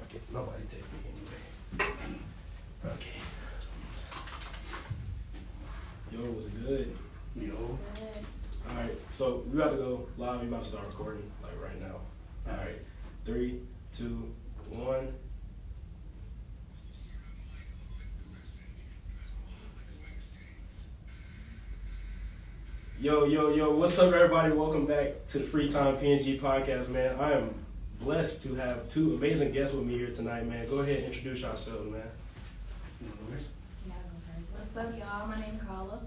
Fuck it. Nobody take me anyway. Okay. Yo, was it good? Yo. Alright, so we about to go live. We about to start recording, like right now. Alright. 3, 2, 1. Yo, what's up, everybody? Welcome back to the Free Time PNG podcast, man. I am blessed to have two amazing guests with me here tonight, man. Go ahead and introduce yourselves, man. What's up, y'all? My name is Kyla.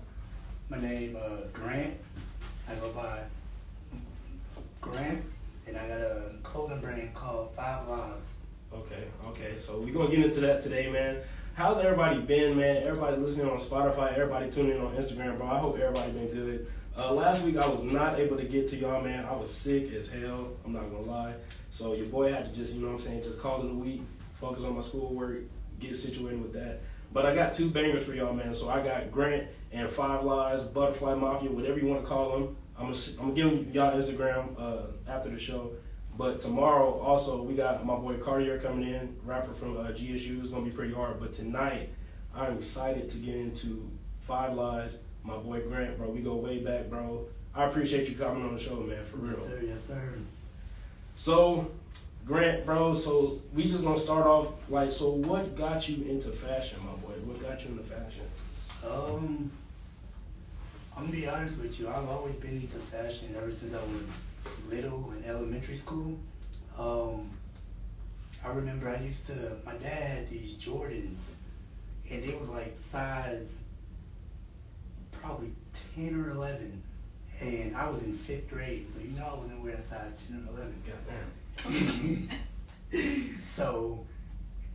My name Grant. I go by Grant, and I got a clothing brand called 5 Lives. Okay. So we're going to get into that today, man. How's everybody been, man? Everybody listening on Spotify, everybody tuning in on Instagram, bro. I hope everybody been good. Last week I was not able to get to y'all, man. I was sick as hell. I'm not going to lie. So your boy had to just, just call it a week, focus on my schoolwork, get situated with that. But I got two bangers for y'all, man. So I got Grant and 5 Lives, Butterfly Mafia, whatever you want to call them. I'm gonna give y'all Instagram after the show. But tomorrow also we got my boy Cartier coming in, rapper from GSU. It's gonna be pretty hard. But tonight I'm excited to get into 5 Lives. My boy Grant, bro. We go way back, bro. I appreciate you coming on the show, man. For real. Yes, sir. So, Grant, bro. So we just gonna start off so what got you into fashion, my boy? What got you into fashion? I'm gonna be honest with you. I've always been into fashion ever since I was little in elementary school. I remember my dad had these Jordans, and they was like size probably 10 or 11, and I was in 5th grade, so I wasn't wearing size 10 or 11. Goddamn. So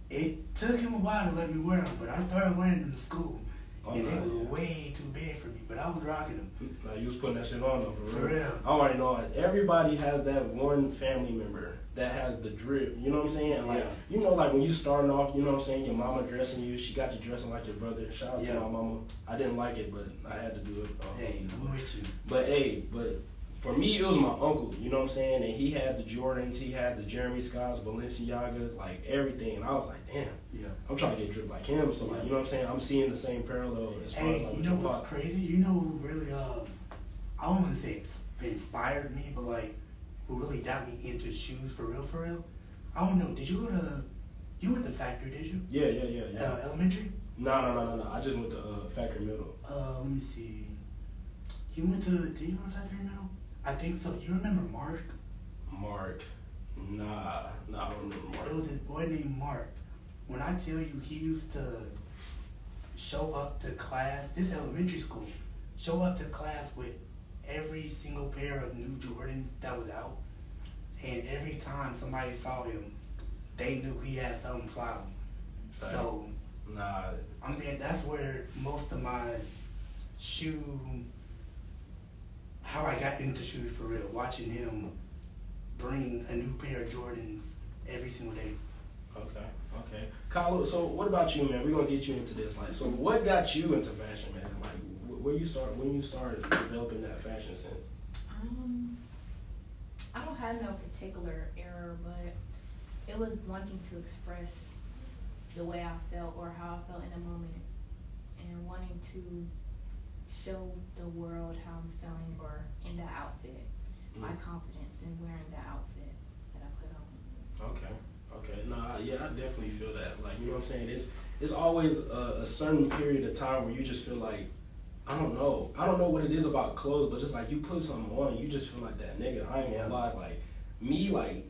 it took him a while to let me wear them, but I started wearing them to school. And they were way too big for me, but I was rocking them. Like you was putting that shit on though, for real. I already know it. Everybody has that one family member that has the drip. You know what I'm saying? Like, when you starting off, you know what I'm saying? Your mama dressing you, she got you dressing like your brother. Shout out to my mama. I didn't like it, but I had to do it. I'm with you. But for me, it was my uncle. You know what I'm saying? And he had the Jordans, he had the Jeremy Scotts, Balenciagas, like everything. And I was like, damn. Yeah. I'm trying to get dripped like him. So you know what I'm saying? I'm seeing the same parallel as far as you know what's crazy? You know who really I don't want to say inspired me, but who really got me into shoes for real? I don't know. Did you went to Factory, did you? Yeah. Elementary? No. I just went to Factory Middle. Let me see. Did you go to Factory Middle? I think so. You remember Mark? Mark? Nah, I don't remember Mark. It was this boy named Mark. When I tell you, he used to show up to class, this elementary school, show up to class with every single pair of new Jordans that was out. And every time somebody saw him, they knew he had something fly on. So, that's where most of my how I got into shoes for real, watching him bring a new pair of Jordans every single day. Okay. Kyla, so what about you, man? We're going to get you into this. So what got you into fashion, man? When you started developing that fashion sense? I don't have no particular era, but it was wanting to express the way I felt or how I felt in a moment and wanting to show the world how I'm feeling or in that outfit, my confidence in wearing the outfit that I put on. Okay. I definitely feel that. You know what I'm saying? It's always a certain period of time where you just feel like, I don't know what it is about clothes, but just you put something on, you just feel like that nigga. I ain't gonna lie. Me,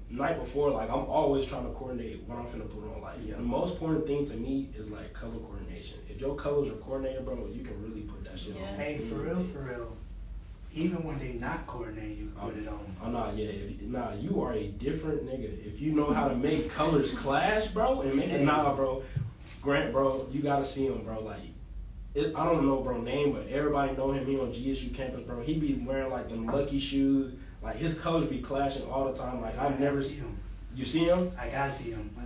night before, I'm always trying to coordinate what I'm finna put on. The most important thing to me is color coordination. If your colors are coordinated, bro, you can really put that shit on. Hey, for real. Even when they not coordinated, you can put it on. You are a different nigga. If you know how to make colors clash, bro, and make it bro. Grant, bro, you gotta see him, bro. I don't know, bro, name, but everybody know him. He on GSU campus, bro. He be wearing them lucky shoes. His colors be clashing all the time. I've never seen him. You see him? I gotta see him. Bro.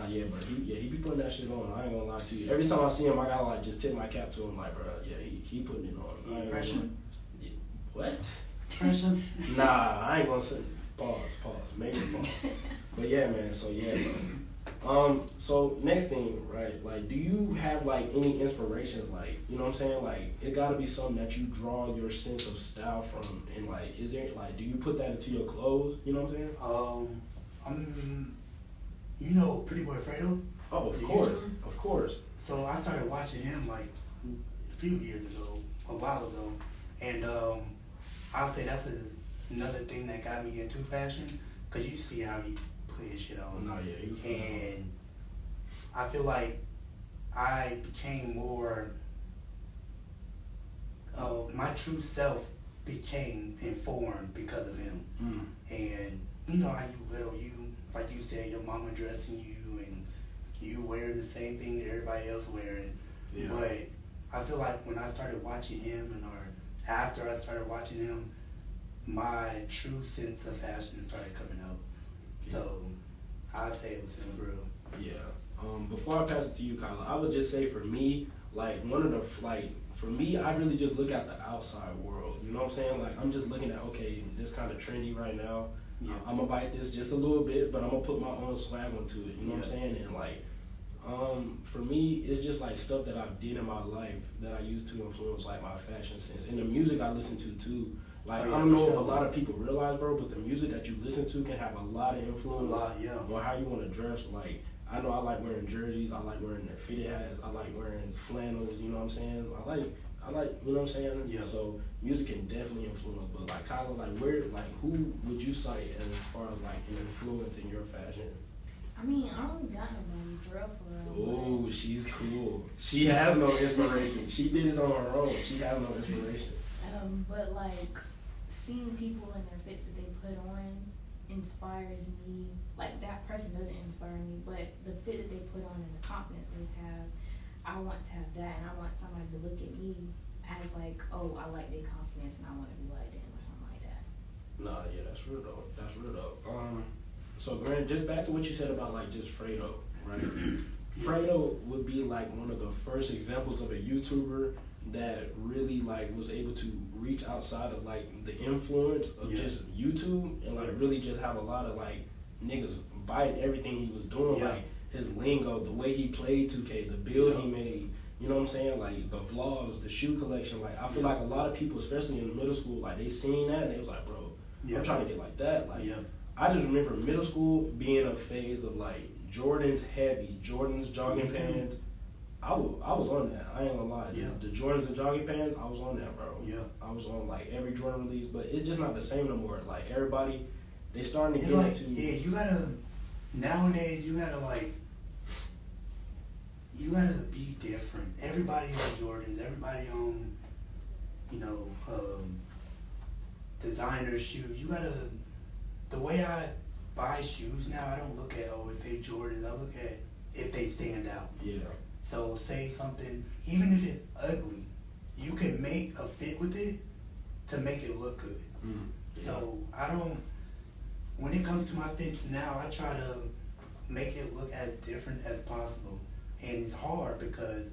He be putting that shit on. I ain't gonna lie to you. Every time I see him, I gotta just tip my cap to him. Bro, he putting it on. Pressure? What? Pressure? Nah, I ain't gonna say. Pause. Maybe pause. But yeah, man. So yeah, bro. So next thing, right? Like, do you have like any inspirations? Like, you know what I'm saying? Like, it got to be something that you draw your sense of style from, and like, is there like, do you put that into your clothes? You know what I'm saying? You know Pretty Boy Fredo? Oh, of The course, YouTuber? of course. So I started watching him like a few years ago, a while ago, and I'll say that's another thing that got me into fashion, cause you see how he put his shit on. No, yeah, you. And I feel like I became more. My true self became informed because of him. And you know how you like you said, your mama dressing you and you wearing the same thing that everybody else wearing. Yeah. But I feel like when I started watching him, or after I started watching him, my true sense of fashion started coming up. So I'd say it was him for real. Yeah. Before I pass it to you, Kyla, I would just say for me, like for me, I really just look at the outside world. You know what I'm saying? Like, I'm just looking at, okay, this kind of trendy right now. Yeah. I'm gonna bite this just a little bit, but I'm gonna put my own swag onto it. You know what I'm saying? And like, for me, it's just like stuff that I did in my life that I used to influence like my fashion sense, and the music I listen to too. Like, I don't know if a lot of people realize, bro, but the music that you listen to can have a lot of influence on how you want to dress. Like, I know I like wearing jerseys, I like wearing fitted hats, I like wearing flannels. You know what I'm saying? I like, you know what I'm saying? Yeah. So music can definitely influence, but like Kyla, like who would you cite as far as like an influence in your fashion? I mean, I don't got nobody for real. Oh, she's cool. She has no inspiration. She did it on her own. She has no inspiration. But like seeing people and their fits that they put on inspires me. Like, that person doesn't inspire me, but the fit that they put on and the confidence they have, I want to have that, and I want somebody to look at me as like, oh, I like their confidence and I want to be like them or something like that. Nah, yeah, that's real though. That's real though. So Grant, just back to what you said about like just Fredo, right? Fredo would be like one of the first examples of a YouTuber that really like was able to reach outside of like the influence of just YouTube and like really just have a lot of like niggas biting everything he was doing, like his lingo, the way he played 2K, the build he made, you know what I'm saying? Like the vlogs, the shoe collection. Like, I feel like a lot of people, especially in middle school, like they seen that and they was like, bro, I'm trying to get like that. Like, I just remember middle school being a phase of like Jordans heavy, Jordans jogging pants. I was on that. I ain't gonna lie. The Jordans and jogging pants, I was on that, bro. I was on like every Jordan release, but it's just not the same no more. Like, everybody, they starting to get like, into. Yeah, you gotta, nowadays, you gotta be different. Everybody on Jordans, everybody on, designer shoes. You gotta, the way I buy shoes now, I don't look at, if they Jordans, I look at if they stand out. Yeah. So say something, even if it's ugly, you can make a fit with it to make it look good. So when it comes to my fits now, I try to make it look as different as possible. And it's hard because,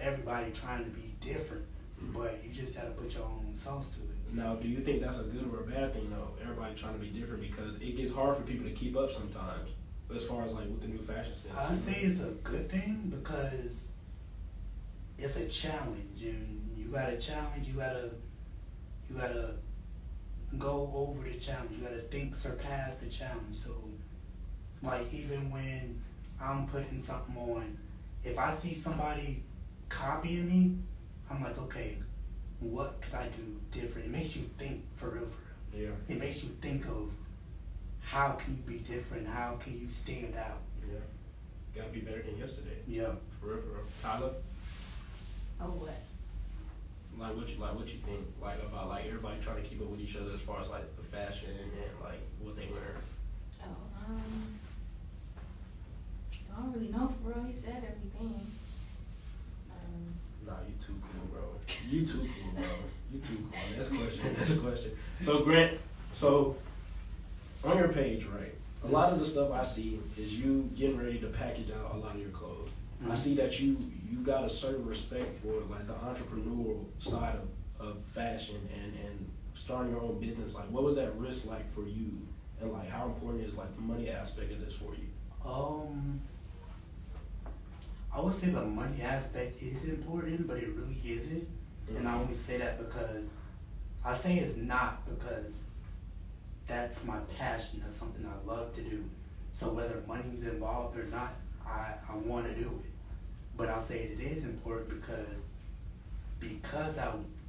everybody trying to be different, but you just gotta put your own sauce to it. Now, do you think that's a good or a bad thing though? Everybody trying to be different, because it gets hard for people to keep up sometimes. As far as like with the new fashion sense, I say it's a good thing because it's a challenge, and you gotta challenge. You gotta go over the challenge. You gotta surpass the challenge. So, like, even when I'm putting something on, if I see somebody copying me, I'm like, okay, what could I do different? It makes you think for real. Yeah. It makes you think of, how can you be different? How can you stand out? Yeah. Gotta be better than yesterday. Yeah. For real. Kyla? Oh, what? Like what you think like about like everybody trying to keep up with each other as far as like the fashion and like what they wear? Oh, I don't really know for real. He said everything. Nah, you too cool, bro. You too cool, bro. You too cool. That's a question. So Grant, on your page, right, a lot of the stuff I see is you getting ready to package out a lot of your clothes. I see that you got a certain respect for like the entrepreneurial side of fashion and starting your own business. Like, what was that risk like for you and like how important is like the money aspect of this for you? I would say the money aspect is important, but it really isn't. And I only say that because I say it's not because that's my passion. That's something I love to do. So whether money's involved or not, I want to do it. But I'll say it is important because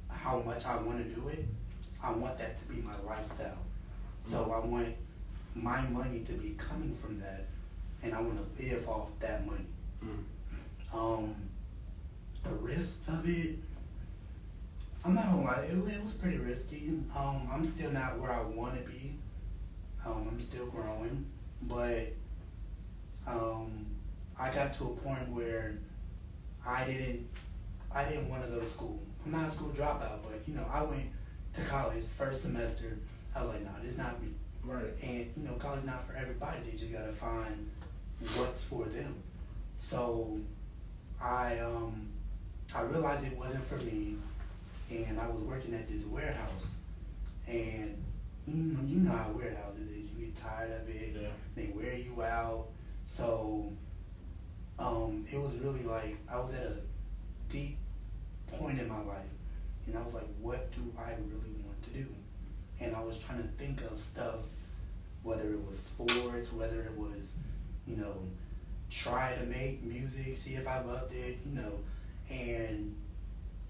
how much I want to do it, I want that to be my lifestyle. So I want my money to be coming from that, and I want to live off that money. The risk of it, I'm not gonna lie, it was pretty risky. I'm still not where I want to be. I'm still growing, but I got to a point where I didn't want to go to school. I'm not a school dropout, but I went to college first semester. I was like, nah, this not me. Right. And college not for everybody. They just gotta find what's for them. So I realized it wasn't for me, and I was working at this warehouse, and you know how warehouses is. You get tired of it. Yeah. They wear you out. So it was really like I was at a deep point in my life, and I was like, what do I really want to do? And I was trying to think of stuff, whether it was sports, whether it was, try to make music, see if I loved it, and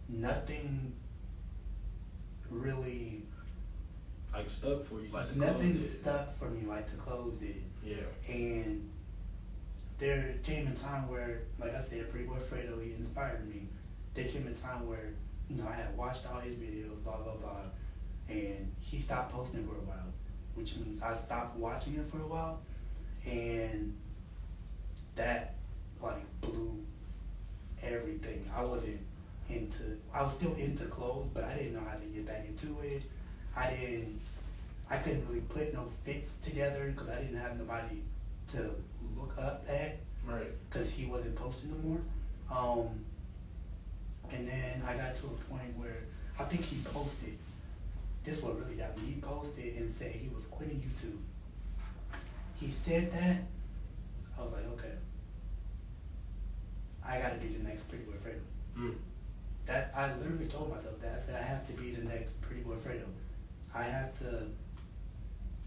nothing really, like stuck for you, like nothing stuck for me like the clothes did. Yeah. And there came a time where, like I said, Pretty Boy Fredo, he inspired me. There came a time where, I had watched all his videos, blah, blah, blah, and he stopped posting for a while, which means I stopped watching him for a while, and that, like, blew everything. I was still into clothes, but I didn't know how to get back into it. I couldn't really put no fits together because I didn't have nobody to look up at. Right. Because he wasn't posting no more. And then I got to a point where I think he posted. This what really got me. He posted and said he was quitting YouTube. He said that. I was like, okay, I gotta be the next Pretty Boy Fredo. That I literally told myself that. I said I have to be the next Pretty Boy Fredo. I have to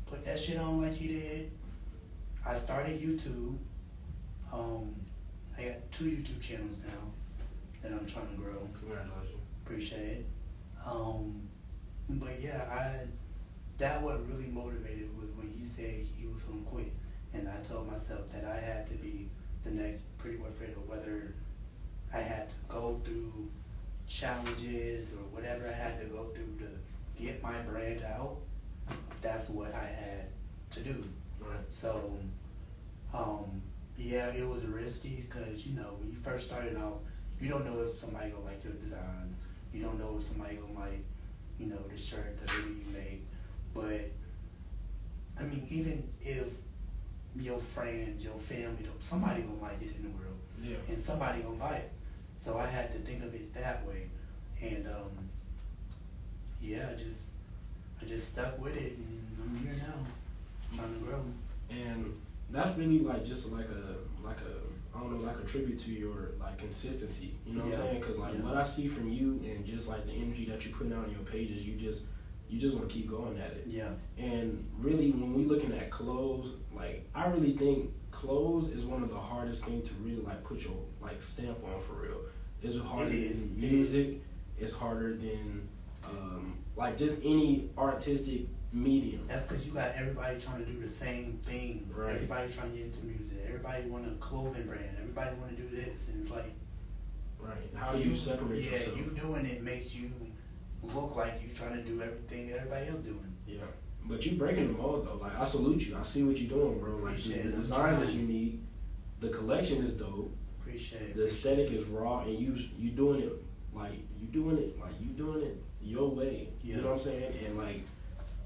put that shit on like he did. I started YouTube. I got 2 YouTube channels now that I'm trying to grow. Congratulations. Appreciate it. But yeah, that what really motivated was when he said he was gonna quit, and I told myself that I had to be the next Pretty Boy Fredo, whether I had to go through challenges or whatever I had to go through to get my brand out. That's what I had to do. Right. So, yeah, it was risky because when you first started off, you don't know if somebody gonna like your designs. You don't know if somebody gonna like, the shirt, the hoodie you made. But I mean, even if your friends, your family, somebody gonna like it in the world, Yeah. and somebody gonna buy it. So I had to think of it that way, and yeah, I just stuck with it, and I'm here now, trying to grow. And that's really like just like a I don't know, like a tribute to your like consistency. You know what I'm saying? Because like what I see from you and just like the energy that you put out on your pages, you just want to keep going at it. Yeah. And really, when we looking at clothes, like I really think clothes is one of the hardest things to really like put your like stamp on for real. It's harder than music. It's harder than like just any artistic medium. That's because you got everybody trying to do the same thing. Right. Everybody trying to get into music. Everybody want a clothing brand. Everybody want to do this, and it's like, right? How do you separate yourself? Yeah, you doing it makes you look like you trying to do everything everybody else doing. Yeah, but you breaking the mold though. Like I salute you. I see what you're doing, bro. Like the designs is unique. The collection is dope. Appreciate it. The aesthetic is raw, and you doing it like you doing it your way. Yeah. You know what I'm saying? And like,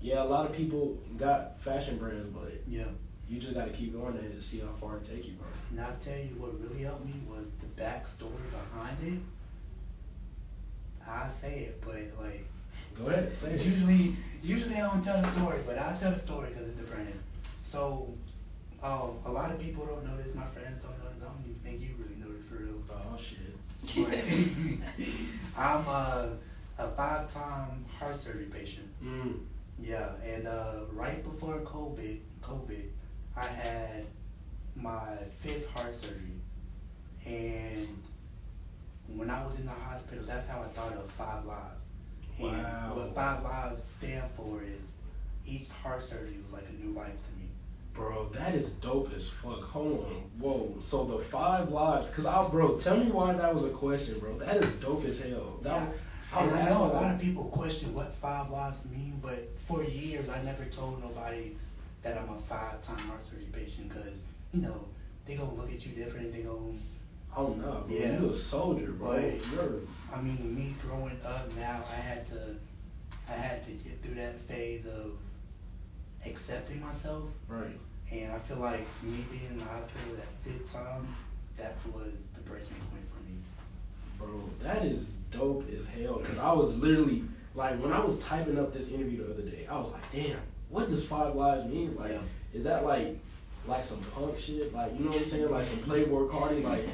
yeah, a lot of people got fashion brands, but yeah, you just got to keep going at it to see how far it take you, bro. And I'll tell you what really helped me was the backstory behind it. I say it, but like Go ahead, say it. Usually I don't tell the story, but I'll tell the story because it's the brand. So, a lot of people don't know this. My friends don't know this. I don't even think you really know this for real. Oh shit. But I'm a 5-time heart surgery patient. Yeah, and right before COVID, I had my 5th heart surgery, and when I was in the hospital, that's how I thought of 5 lives. And Wow. what 5 lives stand for is each heart surgery was like a new life to me. Bro, that is dope as fuck. Hold on. Whoa. So the 5 lives, bro, tell me why that was a question, bro. That is dope as hell. I know a lot of people question what 5 lives mean, but for years I never told nobody that I'm a 5-time heart surgery patient because, you know, they gonna look at you different. They gonna... Oh no, bro. Yeah. You a soldier, bro. But, I mean, me growing up now, I had to get through that phase of accepting myself. Right. And I feel like me being in the hospital that 5th time, that was the breaking point for me. Bro, that is dope as hell. Cause I was literally like, when I was typing up this interview the other day, I was like, damn, what does 5 lives mean? Like, is that like some punk shit? Like, you know what I'm saying? Like some Playboy Cardi? Like,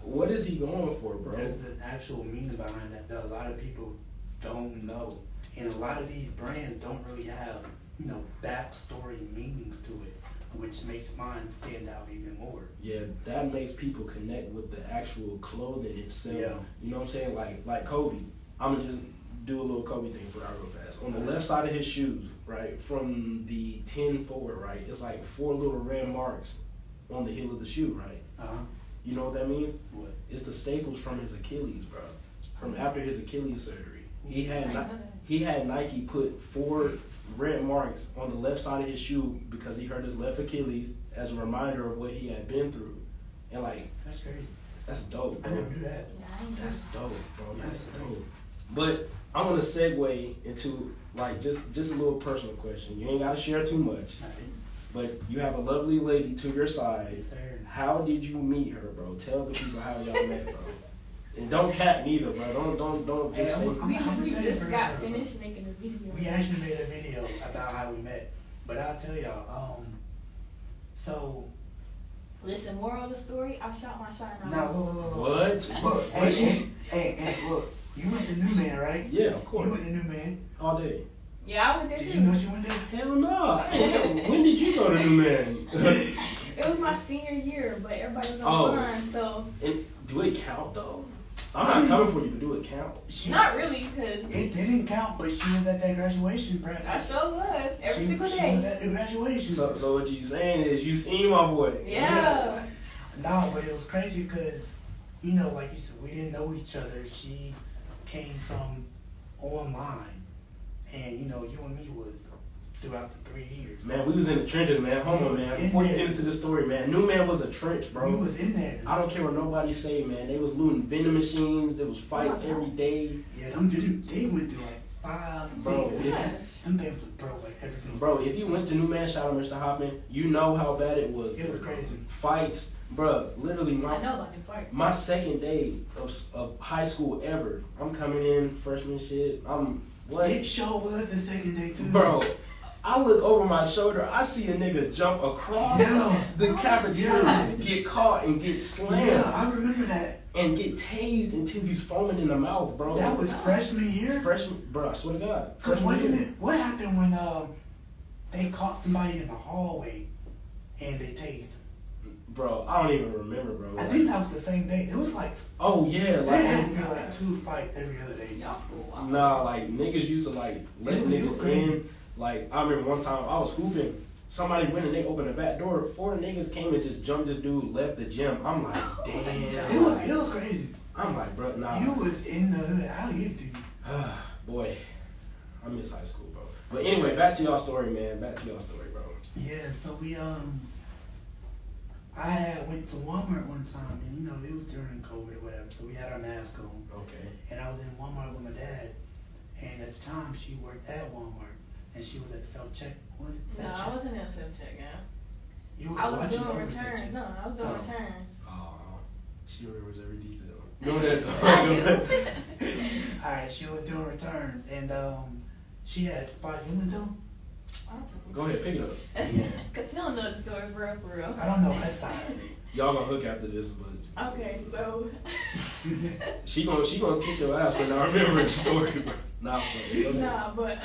what is he going for, bro? There's an actual meaning behind that a lot of people don't know. And a lot of these brands don't really have, you know, backstory meanings to it, which makes mine stand out even more. Yeah, that makes people connect with the actual clothing itself. Yeah. You know what I'm saying? Like Kobe. I'm gonna just do a little Kobe thing for real fast. On the left side of his shoes, right, from the 10 forward, right, it's like 4 little red marks on the heel of the shoe, right? You know what that means? What? It's the staples from his Achilles, bro. From after his Achilles surgery. He had Nike put 4 red marks on the left side of his shoe because he hurt his left Achilles as a reminder of what he had been through. And like, that's crazy. That's dope, bro. I never knew that. That's dope, bro. That's dope. But I want to segue into like just a little personal question. You ain't got to share too much, but you have a lovely lady to your side. Yes, sir. How did you meet her, bro? Tell the people how y'all met, bro. And don't cap neither, bro. Don't just say. We just got finished making a video. We actually made a video about how we met, but I'll tell y'all. So. Listen, moral of the story, I shot my shot. Now, look. What? Look, hey, look. You went to New Man, right? Yeah, of course. You went to New Man. All day. Yeah, I went there too. Did you know she went there? Hell no. When did you go to New Man? It was my senior year, but everybody was online, so. And do it count though? I'm not coming for you, but do it count? Not really, because. It didn't count, but she was at that graduation practice. I sure was. Every single day. She was at the graduation. So what you saying is you seen my boy. Yeah. No, but it was crazy because, you know, like you said, we didn't know each other. She came from online, and, you know, you and me was throughout the 3 years. Man, we was in the trenches, man. Hold on, man. Before you get into the story, man, New Man was a trench, bro. We was in there. I don't care what nobody say, man. They was looting vending machines. There was fights every day. Yeah, they went through like 5, bro. Them things was broke like every single. Bro, if you went to New Man, shout out Mr. Hoppman, you know how bad it was. It was crazy. Fights, bro. Literally, I know about the fight. My second day of high school ever. I'm coming in freshman shit. What? It sure was the second day too, bro. I look over my shoulder, I see a nigga jump across the cafeteria, get caught and get slammed. Yeah, I remember that. And get tased until he's foaming in the mouth, bro. That was freshman year? Bro, I swear to God. Cause wasn't it, what happened when they caught somebody in the hallway and they tased them? Bro, I don't even remember, bro. I think that was the same day. It was like, oh yeah, like there had to be like 2 fights every other day. Y'all school. Nah, like niggas used to like let niggas in. Like, I remember one time I was hooping. Somebody went and they opened the back door. 4 niggas came and just jumped this dude, left the gym. I'm like, damn. It was crazy. I'm like, bro, nah. You was in the hood. I'll give it to you. Boy, I miss high school, bro. But anyway, back to y'all story, man. Back to y'all story, bro. Yeah, so we, I had went to Walmart one time, and, you know, it was during COVID or whatever, so we had our mask on. Okay. And I was in Walmart with my dad, and at the time, she worked at Walmart. And she was at self-check. Was it No, self-check? I wasn't at self-check, yeah. I was doing returns. No, I was doing returns. Oh, she remembers every detail. Go ahead. Alright, she was doing returns and she had spot. You wanna tell 'em? Go ahead, pick it up. Yeah. Cause you don't know the story for real. I don't know her side of it. Y'all gonna hook after this, but Okay, so she gonna kick your ass when I remember the story, bro. Nah, bro. nah, but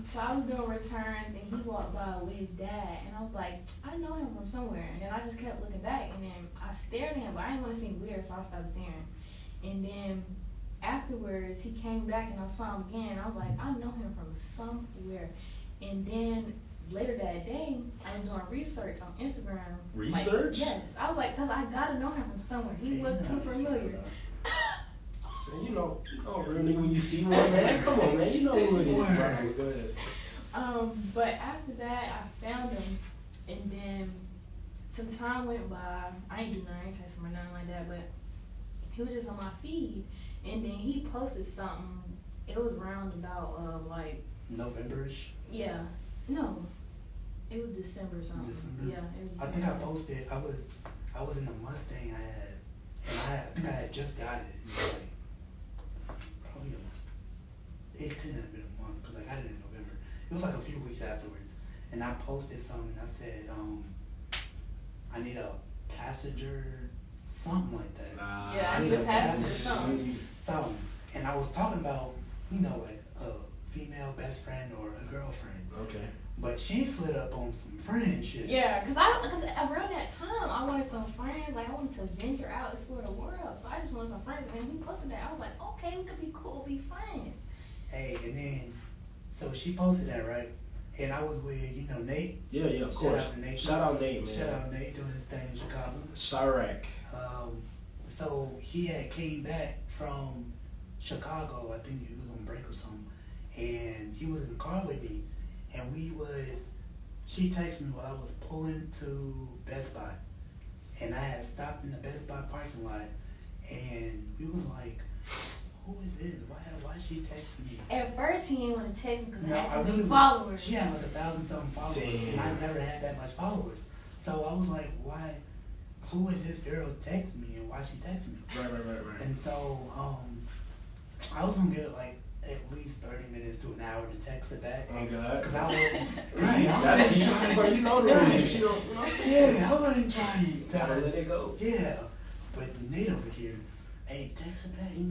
so I was doing returns and he walked by with his dad and I was like, I know him from somewhere, and then I just kept looking back and then I stared at him, but I didn't want to seem weird, so I stopped staring. And then afterwards he came back and I saw him again. I was like, I know him from somewhere. And then later that day, I was doing research on Instagram. Research? Like, yes. I was like, cause I gotta know him from somewhere. He wasn't too familiar. So you know, real nigga, when you see one, man, come on, man, you know who it is, bro. Go ahead. But after that, I found him, and then some time went by. I ain't do nothing, I ain't text him or nothing like that, but he was just on my feed, and then he posted something. It was around about like November-ish. Yeah, no, it was December something. December? Yeah, it was I December. think I posted. I was in the Mustang I had, and I think I had just got it. It was like probably it couldn't have been a month because I got it in November. It was like a few weeks afterwards, and I posted something. I said, I need a passenger, something like that. Yeah, I need a passenger, something. Something, and I was talking about like a female best friend or a girlfriend. Okay. But she slid up on some friend shit. Yeah, cause around that time I wanted some friends, like I wanted to venture out, explore the world. So I just wanted some friends, and when he posted that, I was like, okay, we could be cool, be friends. Hey, and then so she posted that, right? And I was with Nate. Yeah, of course. Shout out Nate, man. Shout out Nate doing his thing in Chicago. Chirac. So he had came back from Chicago. I think he was on break or something, and he was in the car with me. And she texted me while I was pulling to Best Buy. And I had stopped in the Best Buy parking lot. And we was like, who is this? Why is she texting me? At first he didn't want to text me because No, I had too really many followers. She had like 1,000-something followers. Damn. And I never had that much followers. So I was like, who is this girl texting me and why she texting me? Right. And so I was going to give it like at least 30 minutes to an hour to text her back. Oh, God. Because I wasn't, That's trying, bro. You know the rules. If she don't, you know what I'm saying? yeah, I wasn't trying to Gotta let it go. Yeah, but Nate over here, hey, text her back, you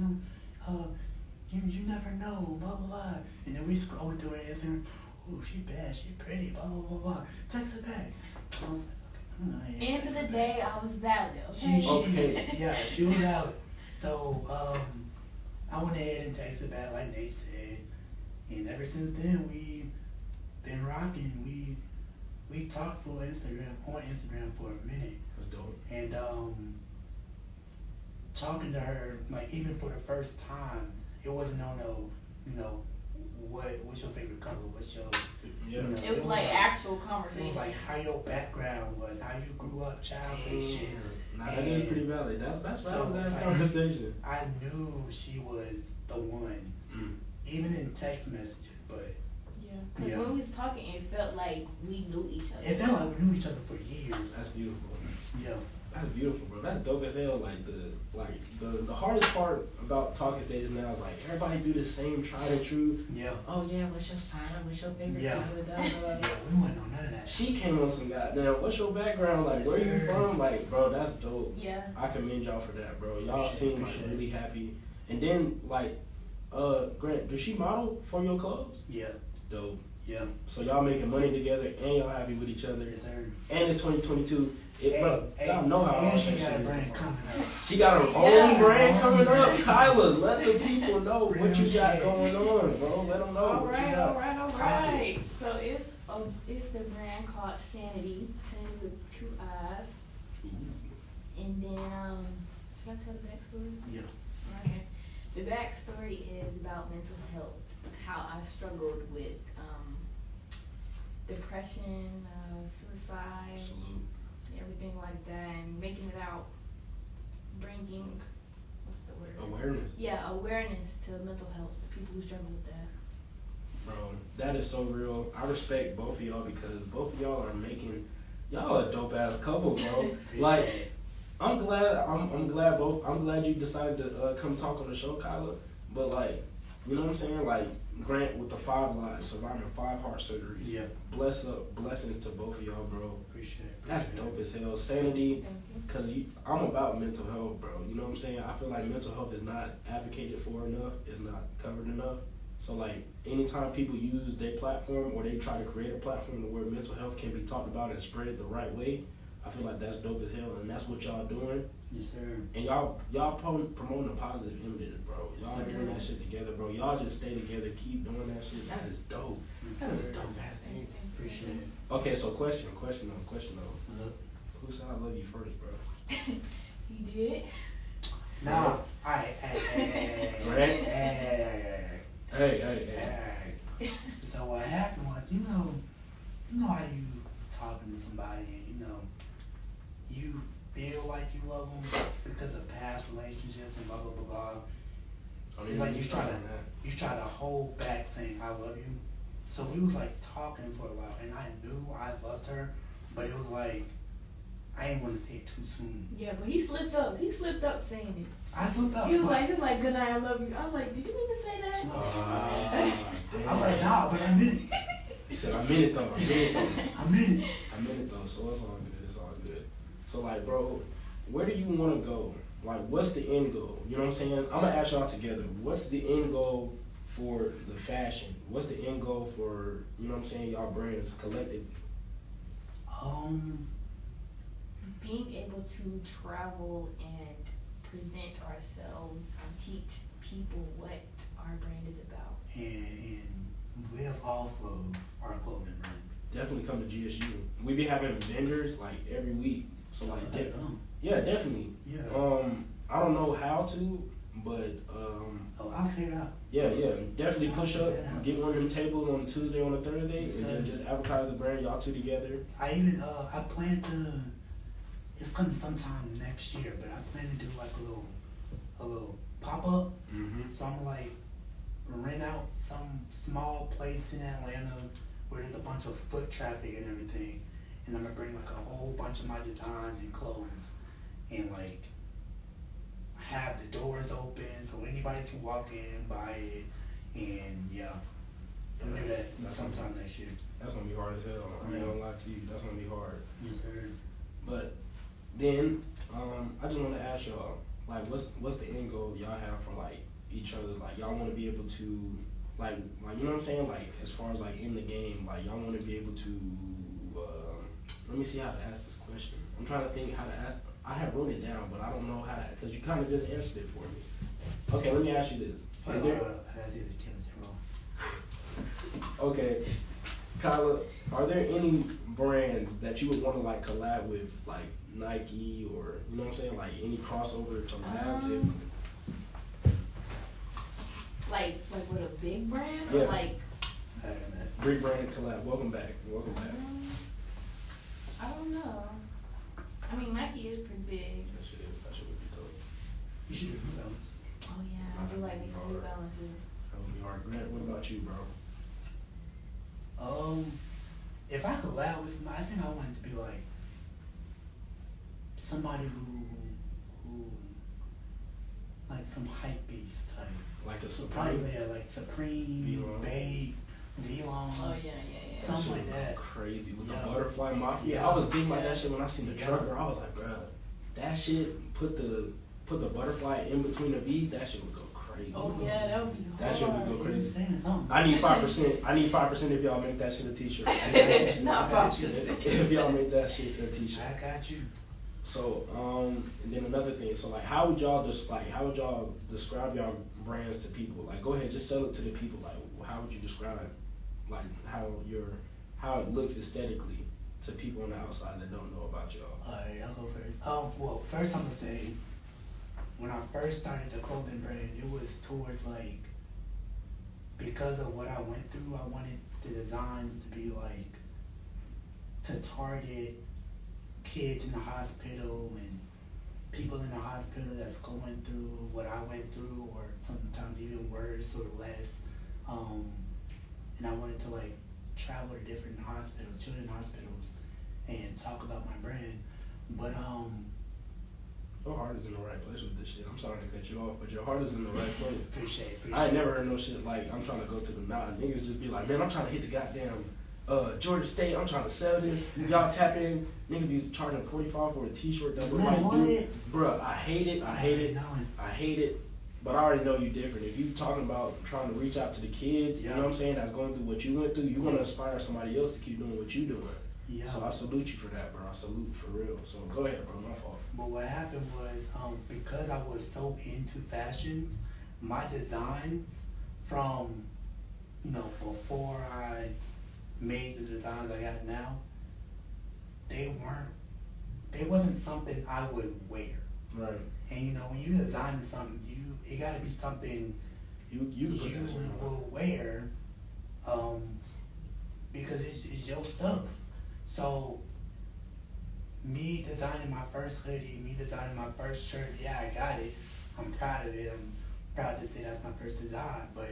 never know, blah, blah, blah. And then we scrolling through her Instagram, oh, she bad, she pretty, blah, blah, blah, blah. Text her back. I was like, okay, End of the day, I was valid, She okay? she was valid. So, I went ahead and texted back like Nate said, and ever since then we been rocking. We talked on Instagram for a minute, That's dope. and talking to her like even for the first time, it wasn't what's your favorite color, what's your It was like actual conversation. It was like how your background was, how you grew up, childhood shit. Nah, that is pretty valid. That's So, valid. That's like, conversation. I knew she was the one, even in text messages, but Yeah, because when we was talking, it felt like we knew each other. it felt like we knew each other for years. That's beautiful. Yeah. That's beautiful, bro. That's dope as hell. Like the hardest part about talking stages now is like everybody do the same tried and true. Yeah. Oh yeah, what's your sign? What's your favorite Yeah. color? Yeah, we went on none of that. She came on some goddamn. What's your background? Like, Yes, where you sir. from? Like, bro, that's dope. Yeah. I commend y'all for that, bro. Y'all seem Appreciate it. really happy. And then like, Grant, does she model for your clothes? Yeah. Dope. Yeah. So y'all making money together and y'all happy with each other. Yes, sir. And it's 2022. Y'all know how and hard she that got a shit is. brand coming up. She got her own Yeah. brand coming up. Kyla, let the people know Real what you got shit. going on, bro. Let them know All what you right. got. So it's the brand called Sanity with 2 eyes. And then should I tell the backstory? Yeah. Okay. The backstory is about mental health, how I struggled with depression, suicide, Salute. everything like that, and making it out, bringing, what's the word? Awareness. Yeah, awareness to mental health, people who struggle with that. Bro, that is so real. I respect both of y'all because both of y'all are making y'all a dope ass couple, bro. Like, I'm glad you decided to come talk on the show, Kyla. But like, you know what I'm saying? Like Grant with the 5 lives, surviving 5 heart surgeries. Yeah. Blessings to both of y'all, bro. Appreciate it. That's dope as hell. Sanity, Thank you. cause I'm about mental health, bro. You know what I'm saying? I feel like mental health is not advocated for enough. It's not covered enough. So like, anytime people use their platform or they try to create a platform where mental health can be talked about and spread the right way, I feel like that's dope as hell, and that's what y'all doing. Yes, sir. And y'all promoting a positive image, bro. Y'all Yes, doing sir. that shit together, bro. Y'all just stay together, keep doing that shit. That is dope. Yes, That is sir. dope ass Thank thing. you. Appreciate it. Okay, so question though. Look. Who said I love you first, bro? He did. Nah. Alright, hey. Grant? Hey. So what happened was, you know how you talking to somebody and you feel like you love them because of past relationships and blah blah blah blah. It's like you try to hold back saying I love you. So we was like talking for a while, and I knew I loved her, but it was like I didn't want to say it too soon. Yeah, but he slipped up. He slipped up saying it. I slipped up. He was but like, good night, I love you. I was like, did you mean to say that? I was like, nah, but I meant it. He said, I meant it though. I meant it. though. So it's all good. It's all good. So like, bro, where do you want to go? Like, what's the end goal? You know what I'm saying? I'm gonna ask y'all together. What's the end goal for the fashion? What's the end goal for, you know what I'm saying, y'all brands collectively? Being able to travel and present ourselves and teach people what our brand is about. And live off of our clothing brand. Definitely come to GSU. We be having vendors like every week. So like, yeah, definitely. Yeah. I don't know how to, but I'll figure it out. yeah, definitely push up, get one of them tables on a Tuesday, on a Thursday, Yes, and then sir. just advertise the brand, y'all two together. I even I plan to. It's coming sometime next year, but I plan to do like a little pop up. Mm-hmm. So I'm gonna like rent out some small place in Atlanta where there's a bunch of foot traffic and everything, and I'm gonna bring like a whole bunch of my designs and clothes, and like have the doors open so anybody can walk in, buy it, and yeah. I'm gonna do that sometime next year. That's gonna be hard as hell. I ain't gonna lie to you. That's gonna be hard. Yes, sir. But then, I just want to ask y'all, like, what's the end goal y'all have for like each other? Like, y'all want to be able to, like, you know what I'm saying? Like, as far as like in the game, like y'all want to be able to. Let me see how to ask this question. I'm trying to think how to ask. I have wrote it down, but I don't know how to, because you kind of just answered it for me. Okay, let me ask you this. Hold Is on, there- hold on. I gotta see this chemistry roll. Okay, Kyla, are there any brands that you would want to like collab with, like Nike or, you know what I'm saying, like any crossover collab? Like with a big brand Yeah. or like. I don't know. Big brand collab. Welcome back. I don't know. I mean, Nike is pretty big. That shit would be dope. You should do New Balance. Oh yeah, I do like me some New Balances. That would be hard. Grant, what about you, bro? If I could collab with somebody, I think I want it to be like somebody who like some hype beast type. Like a Probably Supreme? like Supreme, V-Long. Babe, V-Long. Oh yeah. Something shit like would go that. crazy with Yeah. the butterfly mafia. Yeah. I was thinking about that shit when I seen the Yeah. trucker. I was like, bro, that shit, put the butterfly in between the V, that shit would go crazy. Oh yeah, that would be hard. That shit would go You crazy. saying something. I need 5%. I need 5% if y'all make that shit a t-shirt. Not 5%. If y'all make that shit a t-shirt. I got you. So, and then another thing. So, like, how would y'all describe y'all brands to people? Like, go ahead, just sell it to the people. Like, how would you describe, like, how it looks aesthetically to people on the outside that don't know about y'all? Alright, I'll go first. Well, first I'm gonna say, when I first started the clothing brand, it was towards like, because of what I went through, I wanted the designs to be like, to target kids in the hospital and people in the hospital that's going through what I went through, or sometimes even worse or less. And I wanted to like travel to different hospitals, children's hospitals, and talk about my brand. But Your heart is in the right place with this shit. I'm sorry to cut you off, but your heart is in the right place. Appreciate I ain't never heard no shit like, I'm trying to go to the mountain. Niggas just be like, man, I'm trying to hit the goddamn Georgia State. I'm trying to sell this. Y'all tap in. Niggas be charging $45 for a t-shirt that look like you. Bruh, I hate it. I hate it. But I already know you different. If you talking about trying to reach out to the kids, you know what I'm saying, that's going through what you went through, you're going to inspire somebody else to keep doing what you doing. Yeah. So I salute you for that, bro. I salute for real. So go ahead, bro. My fault. But what happened was, because I was so into fashions, my designs from, before I made the designs I got now, they wasn't something I would wear. Right. And when you design something, it got to be something you will wear, because it's your stuff. So, me designing my first hoodie, me designing my first shirt, yeah, I got it. I'm proud of it. I'm proud to say that's my first design, but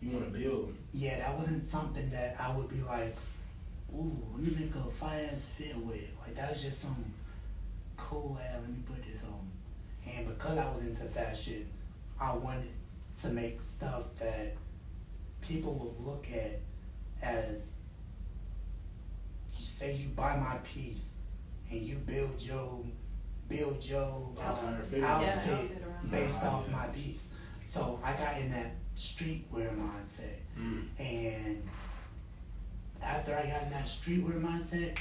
you want to build. Yeah, that wasn't something that I would be like, ooh, let me make a fire-ass fit with. Like, that was just some cool ass, let me put this on. And because I was into fashion, I wanted to make stuff that people would look at as, say you buy my piece and you build your outfit based off my piece. So I got in that streetwear mindset. And after I got in that streetwear mindset,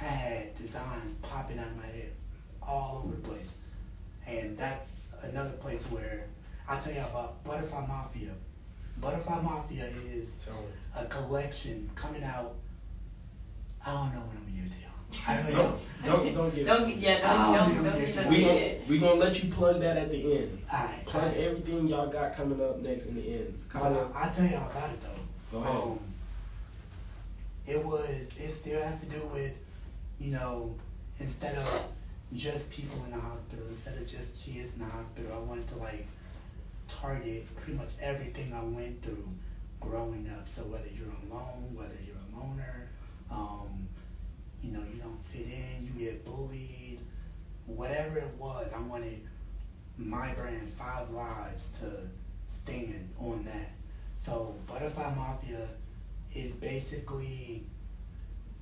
I had designs popping out of my head all over the place. And that's another place where I'll tell you about Butterfly Mafia. Butterfly Mafia is a collection coming out. I don't know when I'm gonna give it to y'all. I really don't give it to me. We gonna let you plug that at the end. Alright. Plug everything y'all got coming up next in the end. Kyla, I'll tell y'all about it though. Go ahead. It still has to do with, instead of just people in the hospital, instead of just kids in the hospital, I wanted to target pretty much everything I went through growing up. So whether you're alone, whether you're a loner, you don't fit in, you get bullied, whatever it was, I wanted my brand, 5 Lives, to stand on that. So Butterfly Mafia is basically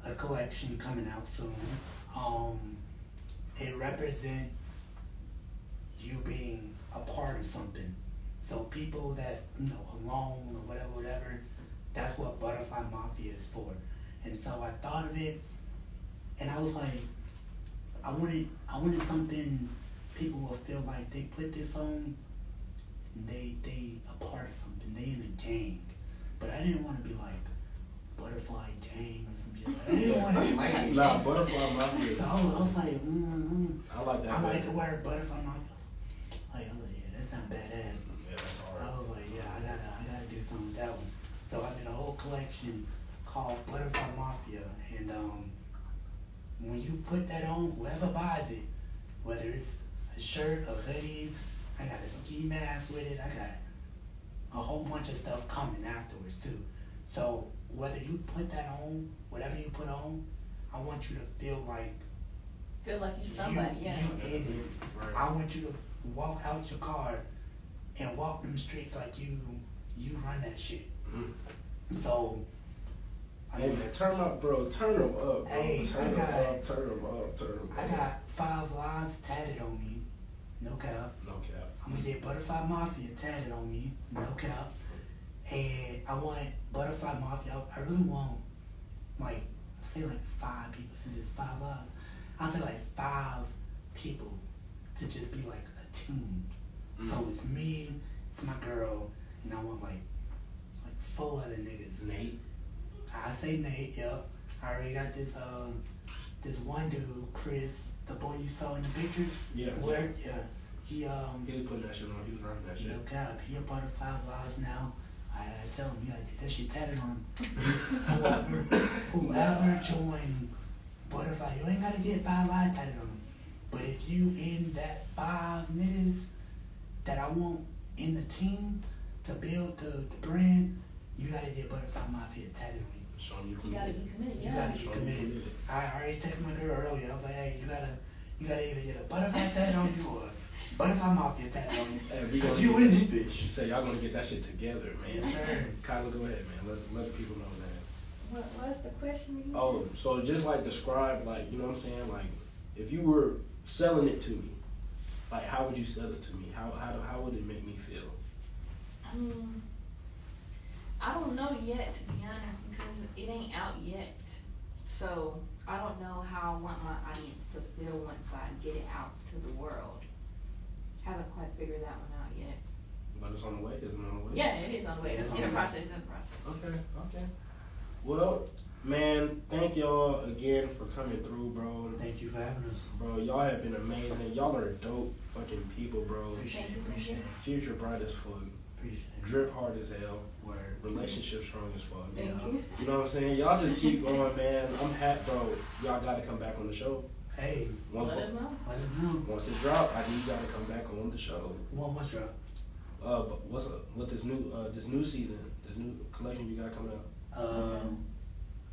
a collection coming out soon. It represents you being a part of something. So people that, alone or whatever, that's what Butterfly Mafia is for. And so I thought of it, and I was like, I wanted something people will feel like they put this on, and they a part of something, they in a gang. But I didn't want to be like Butterfly Gang or some shit. I didn't want to be like Nah, Butterfly Mafia. So I was like, I like that. I like the word Butterfly Mafia. I was like, yeah, that sounds badass. Yeah, that's hard. I was like, yeah, I gotta do something with that one. So I did a whole collection called Butterfly Mafia, and when you put that on, whoever buys it, whether it's a shirt, a hoodie, I got a ski mask with it, I got a whole bunch of stuff coming afterwards too. So whether you put that on, whatever you put on, I want you to feel like you're somebody, you in it. Right. I want you to walk out your car and walk them streets like you run that shit. Mm-hmm. So hey man, turn them up, bro. Turn them up, bro. Hey, turn them up. I got 5 Lives tatted on me. No cap. No cap. I'm gonna get Butterfly Mafia tatted on me. No cap. And I want Butterfly Mafia. I really want, I say 5 people, since it's 5 Lives. I'll say 5 people to just be like a team. Mm-hmm. So it's me, it's my girl, and I want 4 other niggas. Nate. I say Nate, yep. I already got this one dude, Chris, the boy you saw in the pictures. Yeah. He was putting that shit on, he was running that shit. No cap, he a part of 5 Lives now. I tell him, you gotta get that shit tatted on him. whoever joined Butterfly, you ain't gotta get 5 Lives tatted on him. But if you in that 5 niggas that I want in the team to build the brand, you gotta get Butterfly Mafia tatted on you. You gotta be committed, yeah. You gotta be committed. I already texted my girl earlier. I was like, hey, you You gotta either get a butterfly tattoo on you or butterfly mafia tattoo on you. Hey, we Cause gonna you get- in this You bitch. say y'all gonna get that shit together, man. Yes, sir. Kyla, go ahead, man. Let the people know that. What's the question again? Oh, so just like describe, like, you know what I'm saying? Like, if you were selling it to me, like, how would you sell it to me? How would it make me feel? I don't know yet, to be honest, because it ain't out yet. So I don't know how I want my audience to feel once I get it out to the world. Haven't quite figured that one out yet. But it's on the way. Is it on the way? Yeah, it is on the way. Yeah, It's it's in on the the way. process. It's in the process. Okay. Well, man, thank y'all again for coming through, bro. Thank you for having us. Bro, y'all have been amazing. Y'all are dope fucking people, bro. Appreciate Thank it. you, Appreciate it. Future bright as fuck. Appreciate it. Drip hard as hell. Word. Relationship strong as fuck. Thank Yeah. you. You know what I'm saying? Y'all just keep going, man. I'm happy, bro. Y'all gotta come back on the show. Hey, Once, Let us know. let us know. once it drop, I need y'all to come back on the show. What's up? But what's up with this new season, this new collection you got coming out?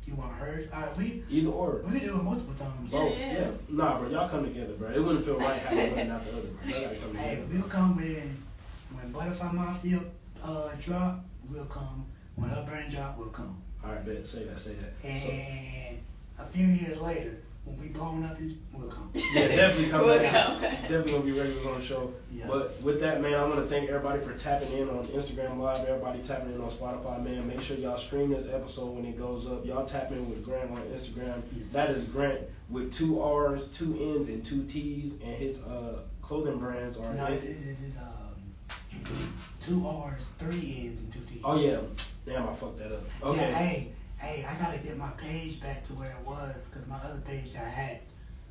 You want hers? We Either or. can do it multiple times. Both. Yeah. Yeah. Nah, bro. Y'all come together, bro. It wouldn't feel right having one out the other, bro. Y'all gotta come Hey, together. we'll come when Butterfly Mafia drop. We'll come. When her brand drop, we'll come. All right, bet. Say that. So, And a few years later, when we blown up, we'll come. yeah, definitely come We'll back. come. Definitely gonna be ready to go on the show. Yeah. But with that, man, I want to thank everybody for tapping in on Instagram Live. Everybody tapping in on Spotify, man. Make sure y'all stream this episode when it goes up. Y'all tap in with Grant on Instagram. Yes. That is Grant with 2 R's, 2 N's, and 2 T's. And his clothing brands are. No, it's 2 R's, 3 N's, and 2 T's. Oh yeah, damn, I fucked that up. Okay. Yeah, hey, I gotta get my page back to where it was because my other page got hacked.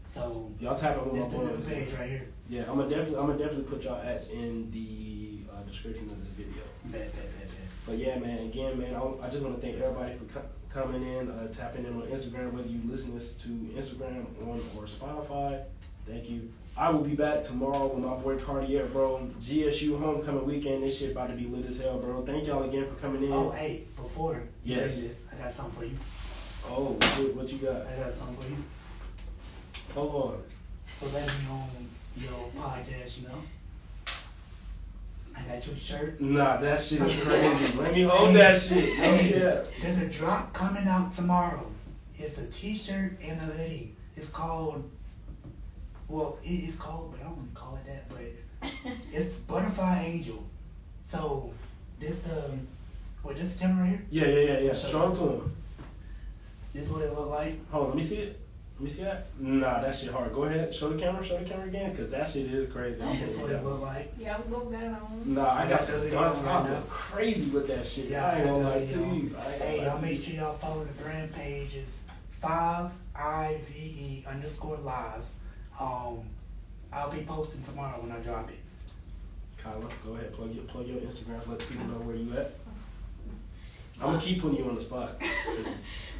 So Y'all tapping with it's my the new boys. page right here. Yeah, I'm gonna definitely put y'all ads in the description of the video. Bet. But yeah, man, again, man, I just want to thank everybody for coming in, tapping in on Instagram, whether you listen this to Instagram or Spotify. Thank you. I will be back tomorrow with my boy Cartier, bro. GSU homecoming weekend. This shit about to be lit as hell, bro. Thank y'all again for coming in. Oh, hey, before you Yes. do this, I got something for you. Oh, what you got? I got something for you. Hold on. For letting me on your podcast, you know. I got your shirt. Nah, that shit is crazy. Let me hold that shit. Hey, Yeah. there's a drop coming out tomorrow. It's a t-shirt and a hoodie. It's called, well, it is called, but I don't want to call it that, but it's Butterfly Angel. So, this the camera right here? Yeah. Show it to him. This is what it look like. Hold on, let me see it. Let me see that. Nah, that shit hard. Go ahead, show the camera again, cause that shit is crazy. This is what it look like. Yeah, we both got it on. Nah, I got I some got dark the top. right now. I'm crazy with that shit. Yeah, I ain't gonna lie got to the you. Hey, y'all make sure y'all follow the brand page. It's 5IVE_lives. I'll be posting tomorrow when I drop it. Kyla, go ahead, plug your Instagram, let the people know where you at. I'm gonna keep putting you on the spot.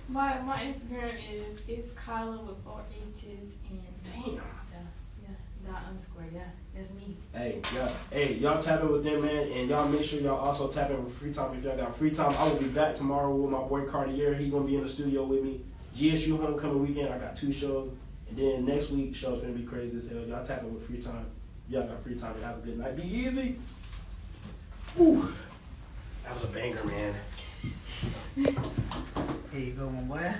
My Instagram is it's Kyla with 4 H's and Damn. yeah, _, yeah, that's me. Hey, y'all tap in with them, man, and y'all make sure y'all also tap in with Free Time if y'all got free time. I will be back tomorrow with my boy Cartier. He gonna be in the studio with me. GSU homecoming weekend, I got 2 shows, and then next week show's gonna be crazy as hell. Y'all tap in with Free Time. Y'all got free time. Have a good night. Be easy. Whew. That was a banger, man. Here you go, my boy.